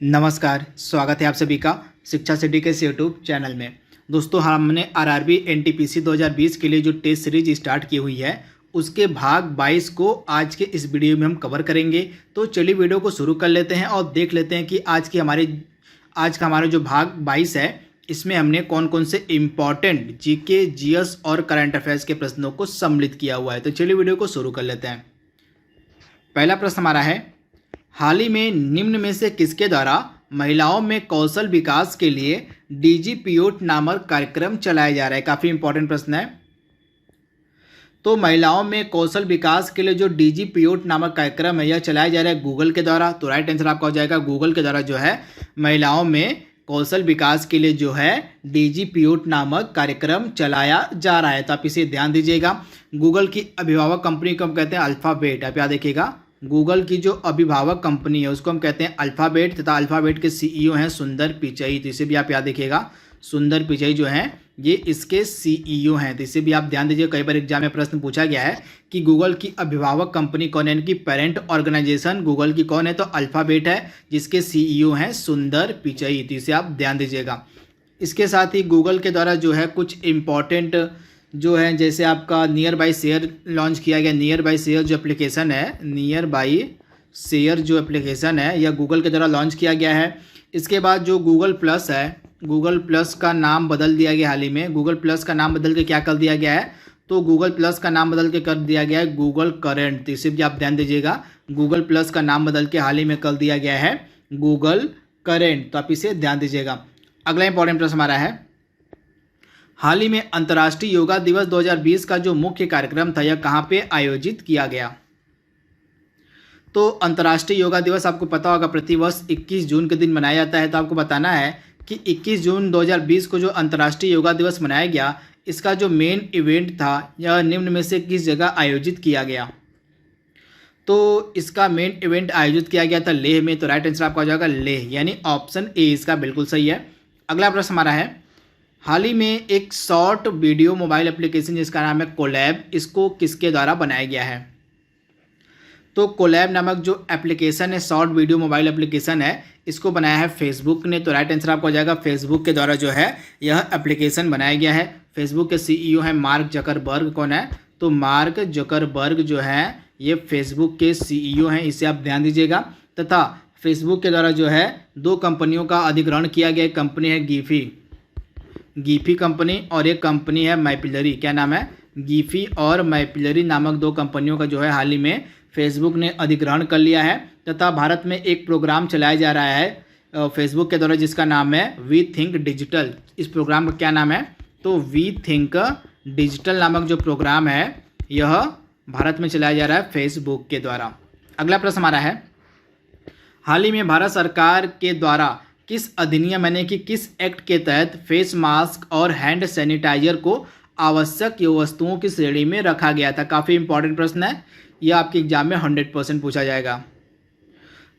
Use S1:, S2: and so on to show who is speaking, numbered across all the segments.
S1: नमस्कार, स्वागत है आप सभी का शिक्षा सिटी के इस यूट्यूब चैनल में। दोस्तों, हमने आरआरबी एनटीपीसी 2020 के लिए जो टेस्ट सीरीज स्टार्ट की हुई है उसके भाग 22 को आज के इस वीडियो में हम कवर करेंगे। तो चलिए वीडियो को शुरू कर लेते हैं और देख लेते हैं कि आज का हमारा जो भाग 22 है इसमें हमने कौन कौन से इम्पॉर्टेंट जीके, जीएस और करंट अफेयर्स के प्रश्नों को सम्मिलित किया हुआ है। तो चलिए वीडियो को शुरू कर लेते हैं। पहला प्रश्न हमारा है, हाल ही में निम्न में से किसके द्वारा महिलाओं में कौशल विकास के लिए डीजीपीओट नामक कार्यक्रम चलाया जा रहा है। काफ़ी इंपॉर्टेंट प्रश्न है। तो महिलाओं में कौशल विकास के लिए जो डीजीपीओट नामक कार्यक्रम है यह चलाया जा रहा है गूगल के द्वारा। तो राइट आंसर आपका हो जाएगा गूगल के द्वारा जो है महिलाओं में कौशल विकास के लिए जो है डीजीपीओट नामक कार्यक्रम चलाया जा रहा है। तो आप इसे ध्यान दीजिएगा। गूगल की अभिभावक कंपनी को हम कहते हैं अल्फाबेट। आप याद देखिएगा, गूगल की जो अभिभावक कंपनी है उसको हम कहते हैं अल्फाबेट, तथा अल्फाबेट के सीईओ हैं सुंदर पिचई। तो इसे भी आप याद रखिएगा, सुंदर पिचई जो हैं ये इसके सीईओ हैं। तो इसे भी आप ध्यान दीजिए। कई बार एग्जाम में प्रश्न पूछा गया है कि गूगल की अभिभावक कंपनी कौन है, इनकी पेरेंट ऑर्गेनाइजेशन गूगल की कौन है, तो अल्फाबेट है जिसके सीईओ हैं सुंदर पिचई। तो इसे आप ध्यान दीजिएगा। इसके साथ ही गूगल के द्वारा जो है कुछ इम्पॉर्टेंट जो है, जैसे आपका नियर बाई शेयर लॉन्च किया गया। नियर बाई शेयर जो एप्लीकेशन है, नियर बाई शेयर जो एप्लीकेशन है यह गूगल के द्वारा लॉन्च किया गया है। इसके बाद जो गूगल प्लस है, गूगल प्लस का नाम बदल दिया गया। हाल ही में गूगल प्लस का नाम बदल के क्या कर दिया गया है, तो गूगल प्लस का नाम बदल के कर दिया गया है गूगल करेंट। तो इसे भी आप ध्यान दीजिएगा, गूगल प्लस का नाम बदल के हाल ही में कर दिया गया है गूगल करेंट। तो आप इसे ध्यान दीजिएगा। अगला इंपॉर्टेंट प्रश्न हमारा है, हाल ही में अंतर्राष्ट्रीय योगा दिवस 2020 का जो मुख्य कार्यक्रम था यह कहाँ पे आयोजित किया गया। तो अंतर्राष्ट्रीय योगा दिवस आपको पता होगा प्रतिवर्ष 21 जून के दिन मनाया जाता है। तो आपको बताना है कि 21 जून 2020 को जो अंतर्राष्ट्रीय योगा दिवस मनाया गया इसका जो मेन इवेंट था यह निम्न में से किस जगह आयोजित किया गया। तो इसका मेन इवेंट आयोजित किया गया था लेह में। तो राइट आंसर आपका हो जाएगा लेह, यानी ऑप्शन ए इसका बिल्कुल सही है। अगला प्रश्न हमारा है, हाल ही में एक शॉर्ट वीडियो मोबाइल एप्लीकेशन जिसका नाम है कोलैब, इसको किसके द्वारा बनाया गया है। तो कोलैब नामक जो एप्लीकेशन है, शॉर्ट वीडियो मोबाइल एप्लीकेशन है, इसको बनाया है फेसबुक ने। तो राइट आंसर आपको हो जाएगा फेसबुक के द्वारा जो है यह एप्लीकेशन बनाया गया है। फेसबुक के सीईओ हैं मार्क जकरबर्ग। कौन है, तो मार्क जकरबर्ग जो है ये फेसबुक के सीईओ हैं। इसे आप ध्यान दीजिएगा। तथा फेसबुक के द्वारा जो है दो कंपनियों का अधिग्रहण किया गया। एक कंपनी है गीफी कंपनी और एक कंपनी है माइपिलरी। क्या नाम है, गीफी और माइपिलरी नामक दो कंपनियों का जो है हाल ही में फेसबुक ने अधिग्रहण कर लिया है। तथा भारत में एक प्रोग्राम चलाया जा रहा है फेसबुक के द्वारा जिसका नाम है वी थिंक डिजिटल। इस प्रोग्राम का क्या नाम है, तो वी थिंक डिजिटल नामक जो प्रोग्राम है यह भारत में चलाया जा रहा है फेसबुक के द्वारा। अगला प्रश्न हमारा है, हाल ही में भारत सरकार के द्वारा किस अधिनियम यानी कि किस एक्ट के तहत फेस मास्क और हैंड सैनिटाइजर को आवश्यक वस्तुओं की श्रेणी में रखा गया था। काफ़ी इंपॉर्टेंट प्रश्न है, यह आपके एग्जाम में 100% पूछा जाएगा।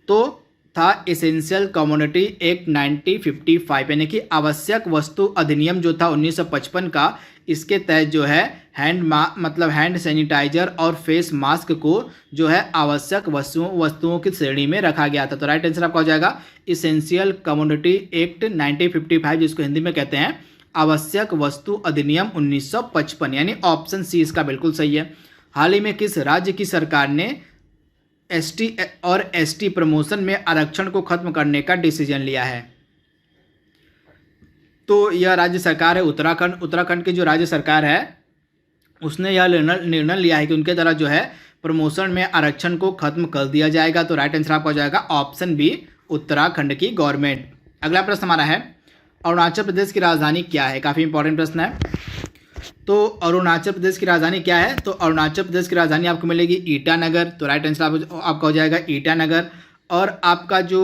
S1: तो था एसेंशियल कमोडिटी एक्ट 1955, यानी कि आवश्यक वस्तु अधिनियम जो था 1955 का। इसके तहत जो है हैंड सैनिटाइजर और फेस मास्क को जो है आवश्यक वस्तुओं की श्रेणी में रखा गया था। तो राइट आंसर आपका हो जाएगा एसेंशियल कमोडिटी एक्ट 1955, जिसको हिंदी में कहते हैं आवश्यक वस्तु अधिनियम 1955, यानी ऑप्शन सी इसका बिल्कुल सही है। हाल ही में किस राज्य की सरकार ने एसटी और एसटी प्रमोशन में आरक्षण को खत्म करने का डिसीजन लिया है। तो यह राज्य सरकार है उत्तराखंड। उत्तराखंड की जो राज्य सरकार है उसने यह निर्णय लिया है कि उनके द्वारा जो है प्रमोशन में आरक्षण को खत्म कर दिया जाएगा। तो राइट आंसर आपका हो जाएगा ऑप्शन बी, उत्तराखंड की गवर्नमेंट। अगला प्रश्न हमारा है, अरुणाचल प्रदेश की राजधानी क्या है। काफ़ी इंपॉर्टेंट प्रश्न है। तो अरुणाचल प्रदेश की राजधानी क्या है, तो अरुणाचल प्रदेश की राजधानी आपको मिलेगी ईटानगर। तो राइट आंसर आपका हो जाएगा ईटानगर। और आपका जो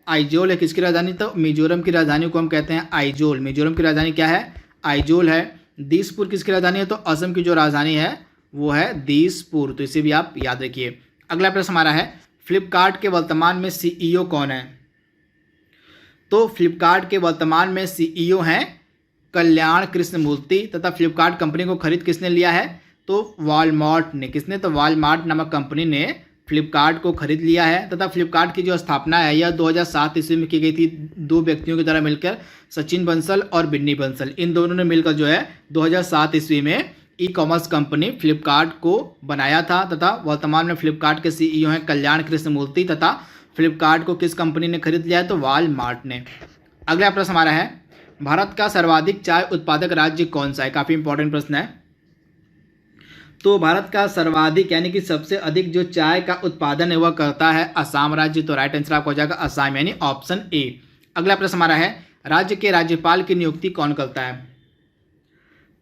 S1: आइजोल है किसकी राजधानी, तो मिजोरम की राजधानी को हम कहते हैं आइजोल। मिजोरम की राजधानी क्या है, आइजोल है। दिसपुर किसकी राजधानी है, तो असम की जो राजधानी है वो है दिसपुर। तो इसे भी आप याद रखिए। अगला प्रश्न हमारा है, फ्लिपकार्ट के वर्तमान में सीईओ कौन है। तो फ्लिपकार्ट के वर्तमान में सीईओ हैं कल्याण कृष्णमूर्ति। तथा फ्लिपकार्ट कंपनी को खरीद किसने लिया है, तो वॉलमार्ट ने। किसने, तो वॉलमार्ट नामक कंपनी ने फ्लिपकार्ट को खरीद लिया है तथा फ्लिपकार्ट की जो स्थापना है यह 2007 ईस्वी में की गई थी। दो व्यक्तियों के द्वारा मिलकर, सचिन बंसल और बिन्नी बंसल, इन दोनों ने मिलकर जो है 2007 ईस्वी में ई कॉमर्स कंपनी फ्लिपकार्ट को बनाया था तथा वर्तमान में फ्लिपकार्ट के सीईओ हैं कल्याण कृष्णमूर्ति तथा फ्लिपकार्ट को किस कंपनी ने खरीद लिया है? तो वॉलमार्ट ने। अगला प्रश्न हमारा है, भारत का सर्वाधिक चाय उत्पादक राज्य कौन सा है? काफ़ी इंपॉर्टेंट प्रश्न है। तो भारत का सर्वाधिक यानी कि सबसे अधिक जो चाय का उत्पादन है वह करता है असम राज्य। तो राइट आंसर आपको हो जाएगा असम यानी ऑप्शन ए। अगला प्रश्न हमारा है, राज्य के राज्यपाल की नियुक्ति कौन करता है?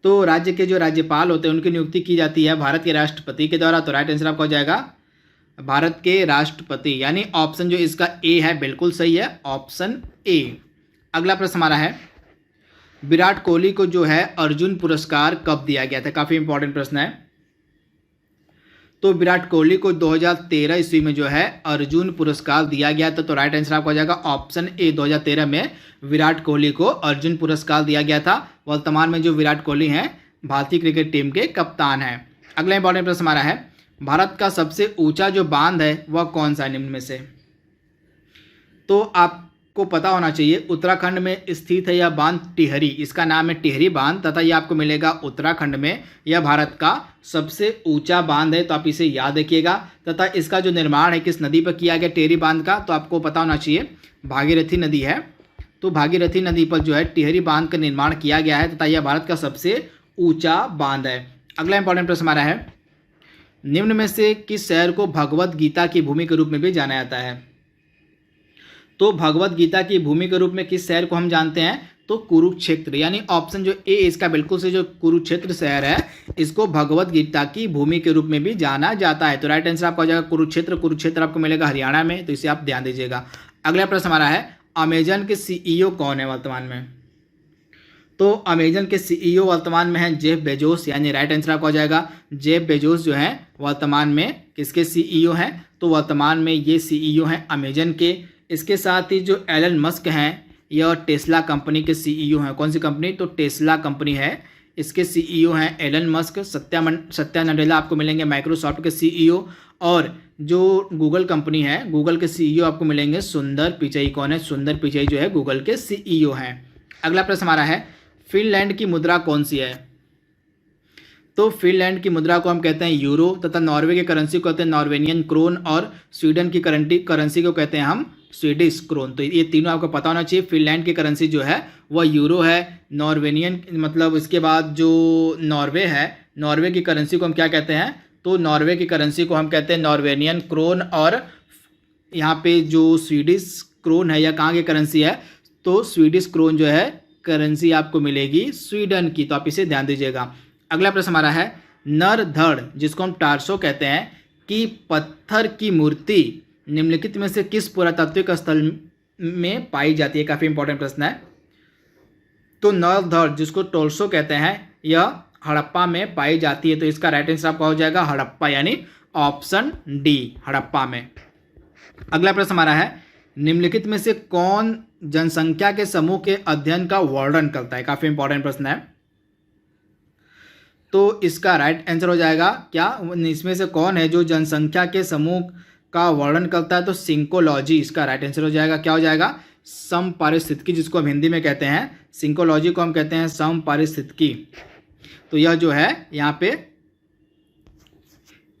S1: तो राज्य के जो राज्यपाल होते हैं उनकी नियुक्ति की जाती है भारत के राष्ट्रपति के द्वारा। तो राइट आंसर आपका हो जाएगा भारत के राष्ट्रपति यानी ऑप्शन जो इसका ए है बिल्कुल सही है, ऑप्शन ए। अगला प्रश्न हमारा है, विराट कोहली को जो है अर्जुन पुरस्कार कब दिया गया था? काफ़ी इंपॉर्टेंट प्रश्न है। तो विराट कोहली को 2013 ईस्वी में जो है अर्जुन पुरस्कार दिया गया था। तो राइट आंसर आपका हो जाएगा ऑप्शन ए, 2013 में विराट कोहली को अर्जुन पुरस्कार दिया गया था। वर्तमान में जो विराट कोहली हैं भारतीय क्रिकेट टीम के कप्तान हैं। अगला इंपॉर्टेंट प्रश्न हमारा है, भारत का सबसे ऊंचा जो बांध है वह कौन सा है निम्न में से? तो आपको पता होना चाहिए उत्तराखंड में स्थित है यह बांध टिहरी, इसका नाम है टिहरी बांध तथा यह आपको मिलेगा उत्तराखंड में। यह भारत का सबसे ऊंचा बांध है, तो आप इसे याद रखिएगा। तथा इसका जो निर्माण है किस नदी पर किया गया टिहरी बांध का? तो आपको पता होना चाहिए भागीरथी नदी है। तो भागीरथी नदी पर जो है टिहरी बांध का निर्माण किया गया है तथा यह भारत का सबसे ऊंचा बांध है। अगला इंपॉर्टेंट प्रश्न हमारा है, निम्न में से किस शहर को भगवत गीता की भूमि के रूप में भी जाना जाता है? तो भगवत गीता की भूमि के रूप में किस शहर को हम जानते हैं? तो कुरुक्षेत्र यानी ऑप्शन जो ए इसका बिल्कुल से जो कुरुक्षेत्र शहर है इसको भगवत गीता की भूमि के रूप में भी जाना जाता है। तो राइट आंसर आपका हो जाएगा कुरुक्षेत्र। कुरुक्षेत्र आपको मिलेगा हरियाणा में, तो इसे आप ध्यान दीजिएगा। अगला प्रश्न हमारा है, अमेजन के सीईओ कौन है वर्तमान में? तो अमेजन के सीईओ वर्तमान में हैं जेफ बेजोस यानी राइट आंसर आपका हो जाएगा जेफ बेजोस जो है वर्तमान में किसके सीईओ हैं? तो वर्तमान में ये सीईओ हैं अमेजन के। इसके साथ ही जो एलन मस्क हैं यह टेस्ला कंपनी के सीईओ हैं। कौन सी कंपनी? तो टेस्ला कंपनी है, इसके सीईओ हैं एलन मस्क। सत्या नडेला आपको मिलेंगे माइक्रोसॉफ्ट के सीईओ। और जो गूगल कंपनी है गूगल के सीईओ आपको मिलेंगे सुंदर पिचई। कौन है? सुंदर पिचई जो है गूगल के सीईओ हैं। अगला प्रश्न हमारा है, फिनलैंड की मुद्रा कौन सी है? तो फिनलैंड की मुद्रा को हम कहते हैं यूरो तथा नॉर्वे की करेंसी को कहते हैं नॉर्वेनियन क्रोन और स्वीडन की करेंसी को कहते हैं हम स्वीडिश क्रोन। तो ये तीनों आपको पता होना चाहिए। फिनलैंड की करेंसी जो है वह यूरो है, नॉर्वेनियन मतलब इसके बाद जो नॉर्वे है नॉर्वे की करेंसी को हम क्या कहते हैं? तो नॉर्वे की करेंसी को हम कहते हैं नॉर्वेनियन क्रोन। और यहाँ पे जो स्वीडिश क्रोन है यह कहाँ की करेंसी है? तो स्वीडिश क्रोन जो है करेंसी आपको मिलेगी स्वीडन की, तो आप इसे ध्यान दीजिएगा। अगला प्रश्न हमारा है, नर धड़ जिसको हम टार्सो कहते हैं कि पत्थर की मूर्ति निम्नलिखित में से किस पुरातात्विक स्थल में पाई जाती है? काफ़ी इंपॉर्टेंट प्रश्न है। तो नर धड़ जिसको टोर्सो कहते हैं यह हड़प्पा में पाई जाती है। तो इसका राइट आंसर आपका हो जाएगा हड़प्पा यानी ऑप्शन डी, हड़प्पा में। अगला प्रश्न हमारा है, निम्नलिखित में से कौन जनसंख्या के समूह के अध्ययन का वर्णन करता है? काफ़ी इंपॉर्टेंट प्रश्न है। तो इसका राइट आंसर हो जाएगा क्या? इसमें से कौन है जो जनसंख्या के समूह का वर्णन करता है? तो सिंकोलॉजी इसका राइट आंसर हो जाएगा। क्या हो जाएगा? समपारिस्थितिकी जिसको हम हिंदी में कहते हैं, सिंकोलॉजी को हम कहते हैं समपारिस्थितिकी। तो यह जो है यहाँ पे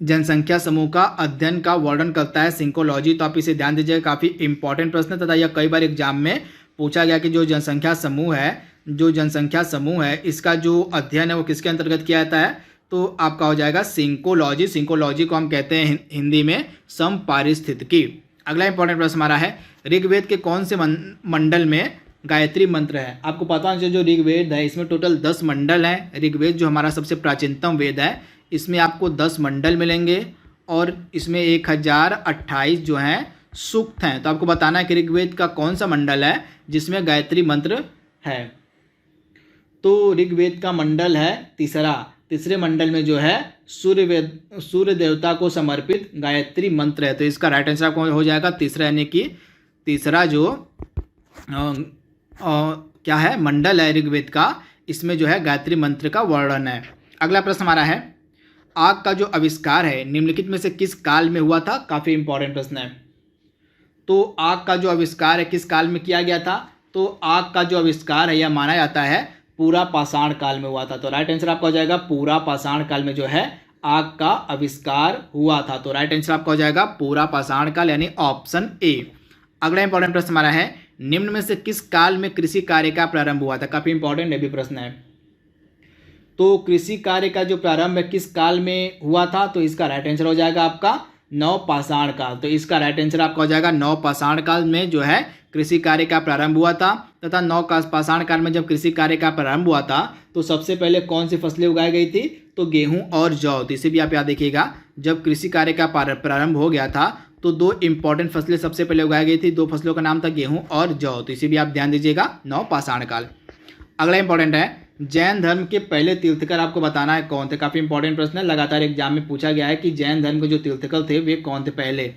S1: जनसंख्या समूह का अध्ययन का वर्णन करता है सिंकोलॉजी। तो आप इसे ध्यान दीजिएगा, काफ़ी इंपॉर्टेंट प्रश्न तथा यह कई बार एग्जाम में पूछा गया कि जो जनसंख्या समूह है इसका जो अध्ययन है वो किसके अंतर्गत किया जाता है? तो आपका हो जाएगा सिंकोलॉजी। सिंकोलॉजी को हम कहते हैं हिंदी में समपारिस्थितिकी। अगला इंपॉर्टेंट प्रश्न हमारा है, ऋग्वेद के कौन से मंडल में गायत्री मंत्र है? आपको पता है जो ऋग्वेद है इसमें टोटल 10 मंडल हैं। ऋग्वेद जो हमारा सबसे प्राचीनतम वेद है इसमें आपको 10 मंडल मिलेंगे और इसमें 1028 जो हैं सूक्त हैं। तो आपको बताना है कि ऋग्वेद का कौन सा मंडल है जिसमें गायत्री मंत्र है। तो ऋग्वेद का मंडल है तीसरे मंडल में जो है सूर्य देवता को समर्पित गायत्री मंत्र है। तो इसका राइट आंसर आपको हो जाएगा तीसरा, यानी कि तीसरा जो क्या है मंडल है ऋग्वेद का, इसमें जो है गायत्री मंत्र का वर्णन है। अगला प्रश्न हमारा है, आग का जो आविष्कार है निम्नलिखित में से किस काल में हुआ था? काफ़ी इंपॉर्टेंट प्रश्न है। तो आग का जो आविष्कार है किस काल में किया गया था? तो आग का जो आविष्कार है यह माना जाता है पूरा पाषाण काल में हुआ था। तो राइट आंसर आपका हो जाएगा पूरा पाषाण काल में जो है आग का आविष्कार हुआ था। तो राइट आंसर आपका हो जाएगा पूरा पाषाण काल, यानी ऑप्शन ए। अगला इंपॉर्टेंट प्रश्न हमारा है, निम्न में से किस काल में कृषि कार्य का प्रारंभ हुआ था? काफी इंपॉर्टेंट ये भी प्रश्न है। तो कृषि कार्य का जो प्रारंभ है किस काल में हुआ था? तो इसका राइट आंसर हो जाएगा आपका नवपाषाण काल। तो इसका राइट आंसर आपका हो जाएगा नवपाषाण काल में जो है कृषि कार्य का प्रारंभ हुआ था। तथा नवपाषाण काल में जब कृषि कार्य का प्रारंभ हुआ था तो सबसे पहले कौन सी फसलें उगाई गई थी? तो गेहूं और जौ। तो इसे भी आप याद देखिएगा, जब कृषि कार्य का प्रारंभ हो गया था तो दो इंपॉर्टेंट फसलें सबसे पहले उगाई गई थी। दो फसलों का नाम था गेहूं और जौ। तो इसे भी आप ध्यान दीजिएगा, नवपाषाण काल। अगला इंपॉर्टेंट है, जैन धर्म के पहले तीर्थकर आपको बताना है कौन थे। काफी इंपॉर्टेंट प्रश्न है, लगातार एग्जाम में पूछा गया है कि जैन धर्म के जो तीर्थकर थे वे कौन थे पहले।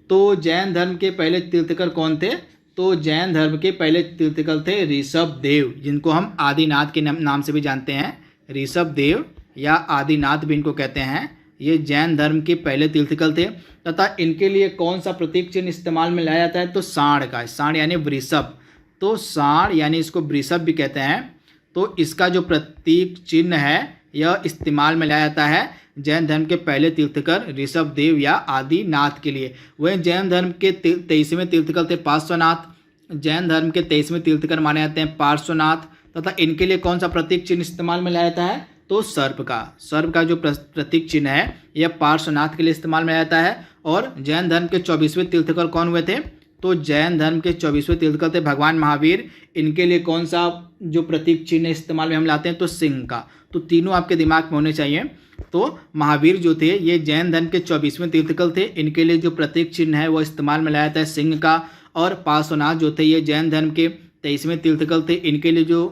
S1: तो जैन धर्म के पहले तीर्थकर कौन थे? तो जैन धर्म के पहले तीर्थकर थे ऋषभ देव, जिनको हम आदिनाथ के नाम से भी जानते हैं। ऋषभ देव या आदिनाथ भी इनको कहते हैं। ये जैन धर्म के पहले तीर्थकर थे। तथा इनके लिए कौन सा प्रतीक चिन्ह इस्तेमाल में लाया जाता है? तो सांड का। सांड यानी वृषभ, तो सांड यानी इसको वृषभ भी कहते हैं। तो इसका जो प्रतीक चिन्ह है यह इस्तेमाल में लाया जाता है जैन धर्म के पहले तीर्थकर ऋषभ देव या आदिनाथ के लिए। वह जैन धर्म के 23वें तीर्थकर थे पार्श्वनाथ। जैन धर्म के 23वें तीर्थकर माने जाते हैं पार्श्वनाथ। तथा इनके लिए कौन सा प्रतीक चिन्ह इस्तेमाल में लाया जाता है? तो सर्प का। सर्प का जो प्रतीक चिन्ह है यह पार्श्वनाथ के लिए इस्तेमाल में लाया जाता है। और जैन धर्म के 24वें तीर्थकर कौन हुए थे? तो जैन धर्म के 24वें तीर्थकर थे भगवान महावीर। इनके लिए कौन सा जो प्रतीक चिन्ह इस्तेमाल में हम लाते हैं? तो सिंह का। तो तीनों आपके दिमाग में होने चाहिए। तो महावीर जो थे ये जैन धर्म के 24वें तीर्थकर थे। इनके लिए जो प्रतीक चिन्ह है वो इस्तेमाल में लाया जाता है सिंह का। और पार्श्वनाथ जो थे ये जैन धर्म के 23वें तीर्थकर थे। इनके लिए जो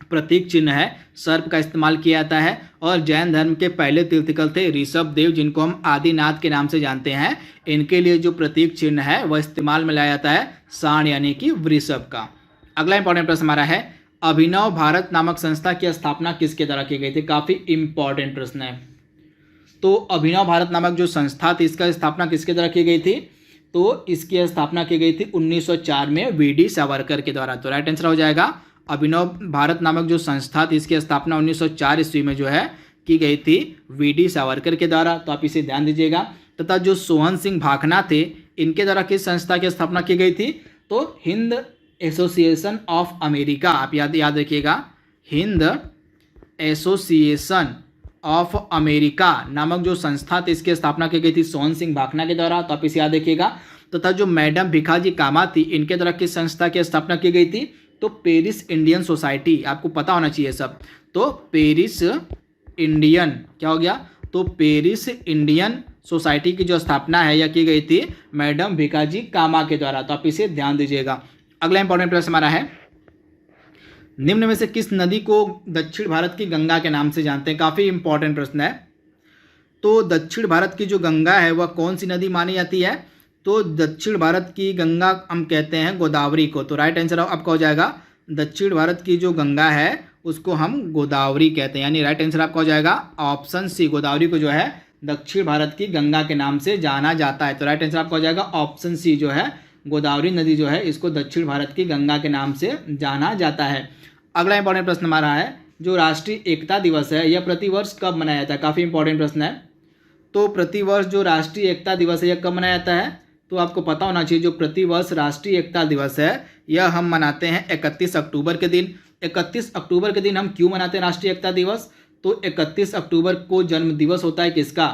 S1: प्रतीक चिन्ह है सर्प का इस्तेमाल किया जाता है। और जैन धर्म के पहले तीर्थकर थे ऋषभ देव, जिनको हम आदिनाथ के नाम से जानते हैं। इनके लिए जो प्रतीक चिन्ह है वह इस्तेमाल में लाया जाता है सांड यानी कि वृषभ का। अगला इंपॉर्टेंट प्रश्न हमारा है, अभिनव भारत नामक संस्था की स्थापना किसके द्वारा की गई थी? काफी इंपॉर्टेंट प्रश्न है। तो अभिनव भारत नामक जो संस्था थी इसका स्थापना किसके द्वारा की गई थी? तो इसकी स्थापना की गई थी 1904 में वी.डी. सावरकर के द्वारा। तो राइट आंसर हो जाएगा अभिनव भारत नामक जो संस्था थी इसकी स्थापना 1904 ईस्वी में जो है की गई थी वी.डी. सावरकर के द्वारा। तो आप इसे ध्यान दीजिएगा। तथा जो सोहन सिंह भाखना थे इनके द्वारा किस संस्था की स्थापना की गई थी? तो हिंद एसोसिएशन ऑफ अमेरिका। आप याद रखिएगा, हिंद एसोसिएशन ऑफ अमेरिका नामक जो संस्था थी इसकी स्थापना की गई थी सोहन सिंह भाखना के द्वारा। तो आप इसे याद रखिएगा। तथा जो मैडम भिखाजी कामा थी इनके द्वारा किस संस्था की स्थापना की गई थी? तो पेरिस इंडियन सोसाइटी। आपको पता होना चाहिए सब। तो पेरिस इंडियन क्या हो गया? तो पेरिस इंडियन सोसाइटी की जो स्थापना है यह की गई थी मैडम भिखाजी कामा के द्वारा। तो आप इसे ध्यान दीजिएगा। अगला इंपॉर्टेंट प्रश्न हमारा है, निम्न में से किस नदी को दक्षिण भारत की गंगा के नाम से जानते हैं? काफी इंपॉर्टेंट प्रश्न है। तो दक्षिण भारत की जो गंगा है वह कौन सी नदी मानी जाती है? तो दक्षिण भारत की गंगा हम कहते हैं गोदावरी को। तो राइट आंसर आपका हो जाएगा दक्षिण भारत की जो गंगा है उसको हम गोदावरी कहते हैं, यानी राइट आंसर आपका हो जाएगा ऑप्शन सी। गोदावरी को जो है दक्षिण भारत की गंगा के नाम से जाना जाता है। तो राइट आंसर आपका हो जाएगा ऑप्शन सी, जो है गोदावरी नदी जो है इसको दक्षिण भारत की गंगा के नाम से जाना जाता है। अगला इंपॉर्टेंट प्रश्न हमारा है, जो राष्ट्रीय एकता दिवस है यह प्रतिवर्ष कब मनाया जाता है? काफ़ी इंपॉर्टेंट प्रश्न है। तो प्रतिवर्ष जो राष्ट्रीय एकता दिवस है यह कब मनाया जाता है? तो आपको पता होना चाहिए जो प्रतिवर्ष राष्ट्रीय एकता दिवस है यह हम मनाते हैं 31 अक्टूबर के दिन। 31 अक्टूबर के दिन हम क्यों मनाते हैं राष्ट्रीय एकता दिवस? तो 31 अक्टूबर को जन्म दिवस होता है किसका?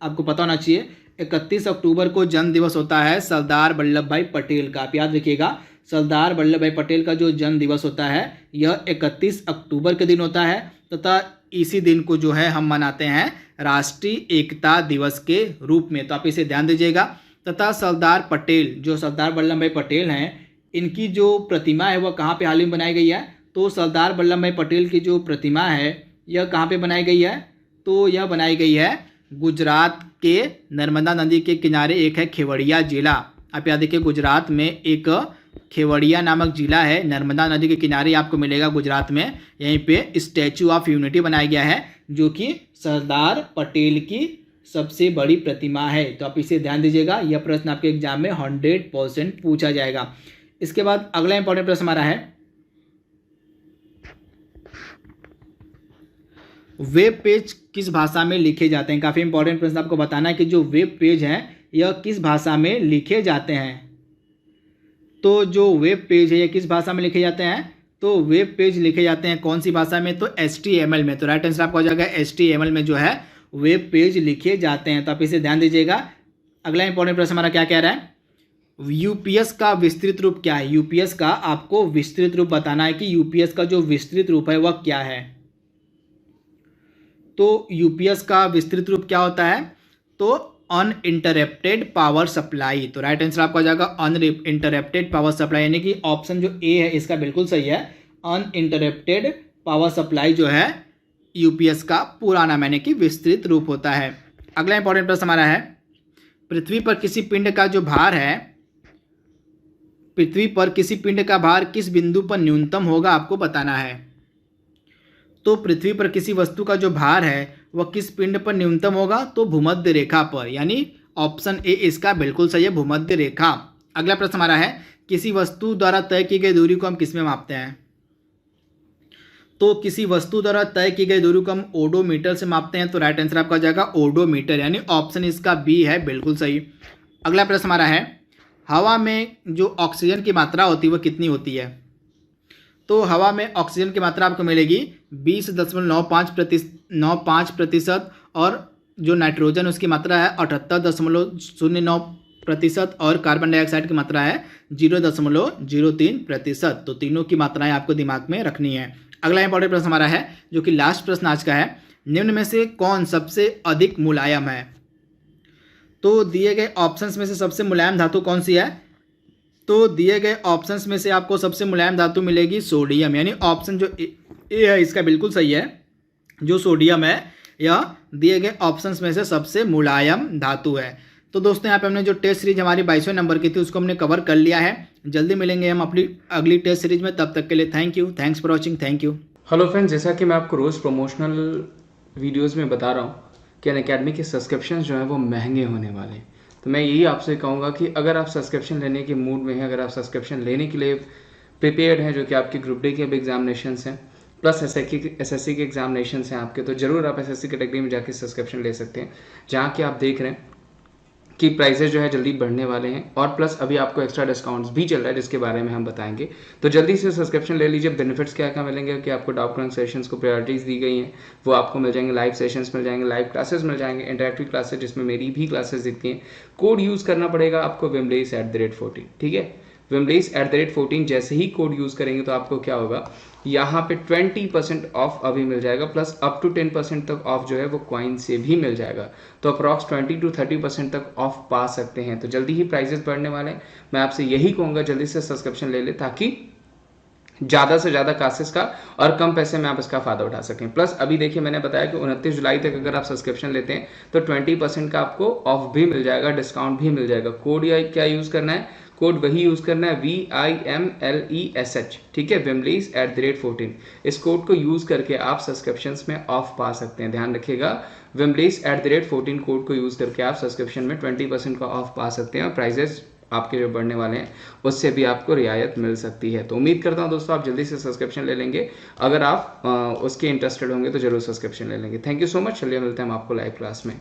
S1: आपको पता होना चाहिए 31 अक्टूबर को जन्म दिवस होता है सरदार वल्लभ भाई पटेल का। आप याद रखिएगा, सरदार वल्लभ भाई पटेल का जो जन्म दिवस होता है यह 31 अक्टूबर के दिन होता है। तथा इसी दिन को जो है हम मनाते हैं राष्ट्रीय एकता दिवस के रूप में। तो आप इसे ध्यान दीजिएगा। तथा सरदार पटेल, जो सरदार वल्लभ भाई पटेल हैं, इनकी जो प्रतिमा है वह कहाँ पे हाल ही में बनाई गई है? तो सरदार वल्लभ भाई पटेल की जो प्रतिमा है यह कहाँ पे बनाई गई है? तो यह बनाई गई है गुजरात के नर्मदा नदी के किनारे, एक है केवड़िया जिला। आप याद रखिए, गुजरात में एक केवड़िया नामक जिला है, नर्मदा नदी के किनारे आपको मिलेगा गुजरात में। यहीं पे स्टैचू ऑफ यूनिटी बनाया गया है जो कि सरदार पटेल की सबसे बड़ी प्रतिमा है। तो आप इसे ध्यान दीजिएगा, यह प्रश्न आपके एग्जाम में 100% पूछा जाएगा। इसके बाद अगला इंपॉर्टेंट प्रश्न हमारा है, वेब पेज किस भाषा में लिखे जाते हैं। काफ़ी इंपॉर्टेंट प्रश्न, आपको बताना है कि जो वेब पेज हैं यह किस भाषा में लिखे जाते हैं। तो जो वेब पेज है ये किस भाषा में लिखे जाते हैं, तो वेब पेज लिखे जाते हैं कौन सी भाषा में, तो HTML में। तो राइट आंसर आपका हो जाएगा HTML में जो है वेब पेज लिखे जाते हैं। तो आप इसे ध्यान दीजिएगा। अगला इंपॉर्टेंट प्रश्न हमारा क्या कह रहा है, यूपीएस का विस्तृत रूप क्या है। यूपीएस का आपको विस्तृत रूप बताना है कि यूपीएस का जो विस्तृत रूप है वह क्या है। तो यूपीएस का विस्तृत रूप क्या होता है, तो अनइंटरप्टेड पावर सप्लाई। तो राइट आंसर आपका हो जाएगा अनइंटरप्टेड पावर सप्लाई, यानी कि ऑप्शन जो ए है इसका बिल्कुल सही है। अनइंटरप्टेड पावर सप्लाई जो है यूपीएस का पूरा नाम यानी कि विस्तृत रूप होता है। अगला इंपॉर्टेंट प्रश्न हमारा है, पृथ्वी पर किसी पिंड का जो भार है, पृथ्वी पर किसी पिंड का भार किस बिंदु पर न्यूनतम होगा आपको बताना है। तो पृथ्वी पर किसी वस्तु का जो भार है वह किस पिंड पर न्यूनतम होगा, तो भूमध्य रेखा पर, यानी ऑप्शन ए इसका बिल्कुल सही है, भूमध्य रेखा। अगला प्रश्न हमारा है, किसी वस्तु द्वारा तय की गई दूरी को हम किस में मापते हैं। तो किसी वस्तु द्वारा तय की गई दूरी को हम ओडोमीटर से मापते हैं। तो राइट आंसर आपका हो जाएगा ओडोमीटर, यानी ऑप्शन इसका बी है, बिल्कुल सही। अगला प्रश्न हमारा है, हवा में जो ऑक्सीजन की मात्रा होती है वह कितनी होती है। तो हवा में ऑक्सीजन की मात्रा आपको मिलेगी 20.95% और जो नाइट्रोजन उसकी मात्रा है 78.09% और कार्बन डाइऑक्साइड की मात्रा है 0.03%। तो तीनों की मात्राएं आपको दिमाग में रखनी है। अगला इंपॉर्टेंट प्रश्न हमारा है जो कि लास्ट प्रश्न आज का है, निम्न में से कौन सबसे अधिक मुलायम है। तो दिए गए ऑप्शंस में से सबसे मुलायम धातु कौन सी है, तो दिए गए ऑप्शंस में से आपको सबसे मुलायम धातु मिलेगी सोडियम, यानी ऑप्शन जो ए है इसका बिल्कुल सही है। जो सोडियम है यह दिए गए ऑप्शंस में से सबसे मुलायम धातु है। तो दोस्तों यहाँ पे हमने जो टेस्ट सीरीज हमारी 22वें नंबर की थी उसको हमने कवर कर लिया है। जल्दी मिलेंगे हम अपनी अगली टेस्ट सीरीज में, तब तक के लिए thank you, thanks for watching, thank you.
S2: Hello friends, जैसा कि मैं आपको रोज़ प्रमोशनल वीडियोस में बता रहा हूँ कि अनअकैडमी के सब्सक्रिप्शन जो हैं वो महंगे होने वाले हैं। तो मैं यही आपसे कहूँगा कि अगर आप सब्सक्रिप्शन लेने के मूड में हैं, अगर आप सब्सक्रिप्शन लेने के लिए प्रिपेयर्ड हैं, जो कि आपके ग्रुप डी के अब एग्जामिनेशंस हैं प्लस एसएससी के एग्जामिनेशंस हैं आपके, तो ज़रूर आप एसएससी कैटेगरी में जाके सब्सक्रिप्शन ले सकते हैं, जहाँ कि आप देख रहे हैं कि प्राइसेस जो है जल्दी बढ़ने वाले हैं और प्लस अभी आपको एक्स्ट्रा डिस्काउंट्स भी चल रहा है जिसके बारे में हम बताएंगे। तो जल्दी से सब्सक्रिप्शन ले लीजिए। बेनिफिट्स क्या क्या मिलेंगे कि आपको डाउट क्लियरिंग सेशंस को प्रायोरिटीज़ दी गई हैं, वो आपको मिल जाएंगे, लाइव सेशंस मिल जाएंगे, लाइव क्लासेस मिल जाएंगे, इंटरेक्टिव क्लासेस जिसमें मेरी भी क्लासेस दिखती हैं। कोड यूज़ करना पड़ेगा आपको wimlace@14, ठीक है। wimlace@14 जैसे ही कोड यूज़ करेंगे तो आपको क्या होगा, यहाँ पे 20% ऑफ अभी मिल जाएगा, प्लस अप टू 10% तक ऑफ जो है वो कॉइन से भी मिल जाएगा। तो अप्रॉक्स 20 to 30% तक ऑफ पा सकते हैं। तो जल्दी ही प्राइजेस बढ़ने वाले हैं। मैं आपसे यही कहूँगा जल्दी से सब्सक्रिप्शन ले ले, ताकि ज़्यादा से ज़्यादा क्लासेस का और कम पैसे में आप इसका फ़ायदा उठा सकें। प्लस अभी देखिए मैंने बताया कि 29 जुलाई तक अगर आप सब्सक्रिप्शन लेते हैं तो 20% का आपको ऑफ भी मिल जाएगा, डिस्काउंट भी मिल जाएगा। कोड या क्या यूज़ करना है, कोड वही यूज़ करना है VIMLESH, ठीक है, wimlace@14। इस कोड को यूज़ करके आप सब्सक्रिप्शंस में ऑफ पा सकते हैं। ध्यान रखिएगा, wimlace@14 कोड को यूज़ करके आप सब्सक्रिप्शन में 20% का ऑफ पा सकते हैं और प्राइजेस आपके जो बढ़ने वाले हैं उससे भी आपको रियायत मिल सकती है। तो उम्मीद करता हूं दोस्तों आप जल्दी से सब्सक्रिप्शन ले लेंगे। अगर आप उसके इंटरेस्टेड होंगे तो जरूर सब्सक्रिप्शन ले लेंगे। Thank you so much. चलिए मिलते हैं हम आपको लाइव क्लास में।